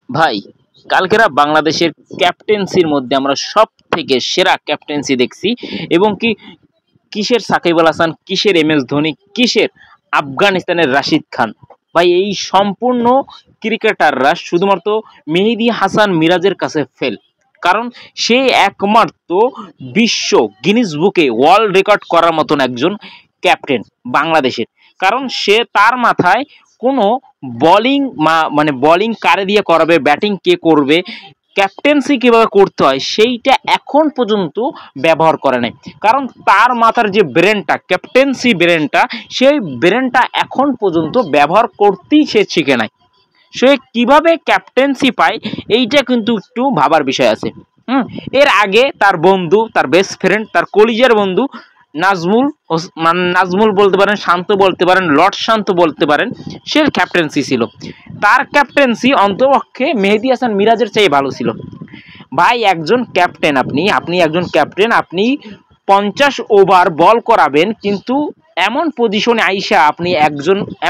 ভাই, কালকেরা বাংলাদেশের ক্যাপ্টেন্সির মধ্যে আমরা সব থেকে সেরা ক্যাপ্টেন্সি দেখছি। এবং কি কিসের সাকিব আল হাসান, কিসের এম এস ধোনি, কিসের আফগানিস্তানের রাশিদ খান। ভাই, এই সম্পূর্ণ ক্রিকেটাররা শুধুমাত্র মেহেদী হাসান মিরাজের কাছে ফেল। কারণ সে একমাত্র বিশ্ব গিনিস বুকে ওয়ার্ল্ড রেকর্ড করার মতন একজন ক্যাপ্টেন বাংলাদেশের। কারণ সে তার মাথায় কোনো বলিং মানে বলিং কারে দিয়ে করাবে, ব্যাটিং কে করবে, ক্যাপ্টেন্সি কিভাবে করতে হয় সেইটা এখন পর্যন্ত ব্যবহার করে নাই। কারণ তার মাথার যে ব্রেনটা, ক্যাপ্টেন্সি ব্রেনটা, সেই ব্রেনটা এখন পর্যন্ত ব্যবহার করতেই সে শিখে নাই। সে কিভাবে ক্যাপ্টেন্সি পায় এইটা কিন্তু একটু ভাবার বিষয় আছে। এর আগে তার বন্ধু, তার বেস্ট ফ্রেন্ড, তার কলিজার বন্ধু নাজমুল বলতে পারেন, শান্ত বলতে পারেন, লর্ড শান্ত বলতে পারেন, সে ক্যাপ্টেন্সি ছিল। তার ক্যাপ্টেন্সি অন্তপক্ষে মেহেদী হাসান মিরাজের চেয়ে ভালো ছিল। ভাই, একজন ক্যাপ্টেন, আপনি একজন ক্যাপ্টেন, আপনি 50 ওভার বল করাবেন, কিন্তু এমন পজিশনে আইসা আপনি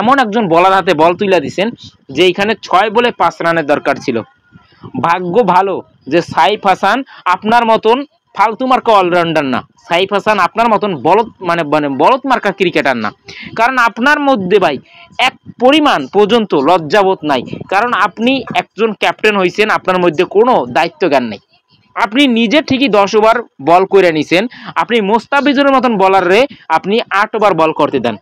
এমন একজন বলার হাতে বল তুলে দিছেন যে এখানে 6 বলে 5 রানের দরকার ছিল। ভাগ্য ভালো যে সাইফ হাসান আপনার মতন ফালতু মার্কা অলরাউন্ডার না। সাইফ হাসান আপনার মতন বলদ মার্কা ক্রিকেটার না। কারণ আপনার মধ্যে ভাই এক পরিমাণ পর্যন্ত লজ্জাবোধ নাই। কারণ আপনি একজন ক্যাপ্টেন হয়েছেন, আপনার মধ্যে কোনো দায়িত্ব জ্ঞান নেই। আপনি নিজে ঠিকই 10 ওভার বল করে নিছেন, আপনি মোস্তাফিজুরের মতন বলারে আপনি 8 ওভার বল করতে দেন।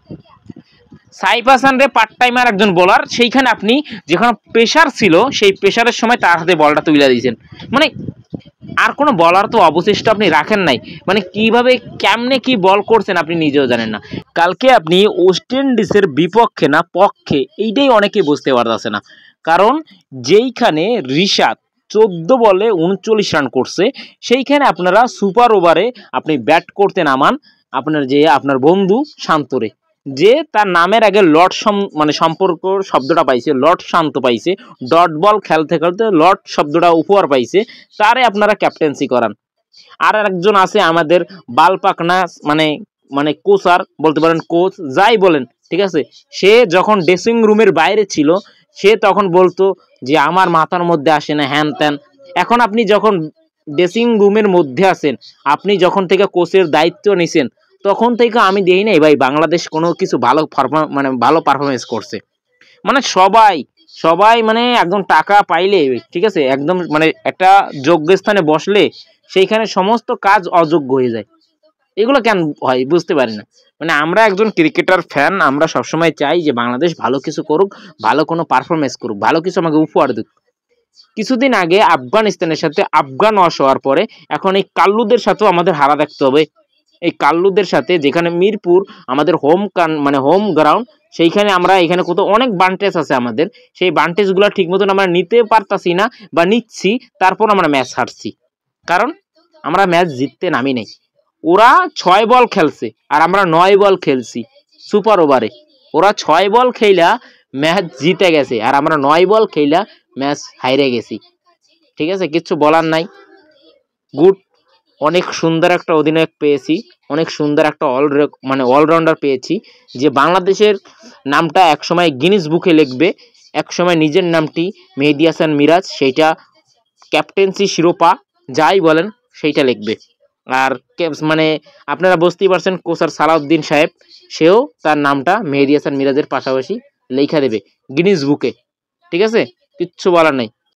সাইফ হাসান রে পার্ট টাইমার একজন বোলার, সেইখানে আপনি যেখানে প্রেশার ছিল সেই প্রেশারের সময় তার হাতে বলটা তুলে দিয়েছেন। মানে আর কোনো বলার তো অবশিষ্ট আপনি রাখেন নাই। মানে কিভাবে কেমনে কি বল করছেন আপনি নিজেও জানেন না। কালকে আপনি ওয়েস্ট ইন্ডিজের বিপক্ষে না পক্ষে, এইটাই অনেকে বুঝতে পারতেছে না। কারণ যেইখানে রিশাদ 14 বলে 39 রান করছে, সেইখানে আপনারা সুপার ওভারে আপনি ব্যাট করতে নামান আপনার বন্ধু শান্তরে, যে তার নামের আগে সম্পর্ক শব্দটা পাইছে, লর্ড শান্ত পাইছে, ডট বল খেলতে খেলতে লর্ড শব্দটা উপহার পাইছে, তারে আপনারা ক্যাপ্টেন্সি করান। আর একজন আছে আমাদের বালপাকনা, মানে কোচার বলতে পারেন, কোচ যাই বলেন, ঠিক আছে, সে যখন ড্রেসিং রুমের বাইরে ছিল সে তখন বলতো যে আমার মাথার মধ্যে আসে না, হ্যান ত্যান। এখন আপনি যখন ড্রেসিং রুমের মধ্যে আছেন, আপনি যখন থেকে কোচের দায়িত্ব নিছেন, তখন থেকে আমি দেখি নাই ভাই বাংলাদেশ কোনো কিছু ভালো পারফরমেন্স করছে। মানে সবাই মানে একদম টাকা পাইলে, ঠিক আছে, একদম মানে একটা যোগ্য স্থানে বসলে সেইখানে সমস্ত কাজ অযোগ্য হয়ে যায়। এগুলো কেন হয় বুঝতে পারি না। মানে আমরা একজন ক্রিকেটার ফ্যান, আমরা সবসময় চাই যে বাংলাদেশ ভালো কিছু করুক, ভালো কোনো পারফরমেন্স করুক, ভালো কিছু আমাকে উপহার দিক। কিছুদিন আগে আফগানিস্তানের সাথে আফগান ওয়াশ হওয়ার পরে এখন এই কাল্লুদের সাথেও আমাদের হারা দেখতে হবে। এই কাল্লুদের সাথে, যেখানে মিরপুর আমাদের হোম গ্রাউন্ড, সেইখানে আমরা এখানে কোথাও অনেক বান্টেজ আছে আমাদের, সেই বান্টেজগুলো ঠিক মতন আমরা নিতে পারতাছি না বা নিচ্ছি, তারপর আমরা ম্যাচ হারছি। কারণ আমরা ম্যাচ জিততে নামি নাই। ওরা 6 বল খেলছে আর আমরা 9 বল খেলছি সুপার ওভারে। ওরা 6 বল খেলা ম্যাচ জিতে গেছে আর আমরা 9 বল খেলা ম্যাচ হাইরে গেছি। ঠিক আছে, কিচ্ছু বলার নাই। গুড, অনেক সুন্দর একটা অধিনায়ক পেয়েছি, অনেক সুন্দর একটা অলরাউন্ডার পেয়েছি, যে বাংলাদেশের নামটা একসময় গিনিস বুকে লিখবে, একসময় নিজের নামটি মেহেদী হাসান মিরাজ, সেইটা ক্যাপ্টেন্সি শিরোপা যাই বলেন সেইটা লিখবে। আর আপনারা বুঝতেই পারছেন, কোচার সালাউদ্দিন সাহেব, সেও তার নামটা মেহেদী হাসান মিরাজের পাশাপাশি লেখা দেবে গিনিস বুকে। ঠিক আছে, কিচ্ছু বলার নাই।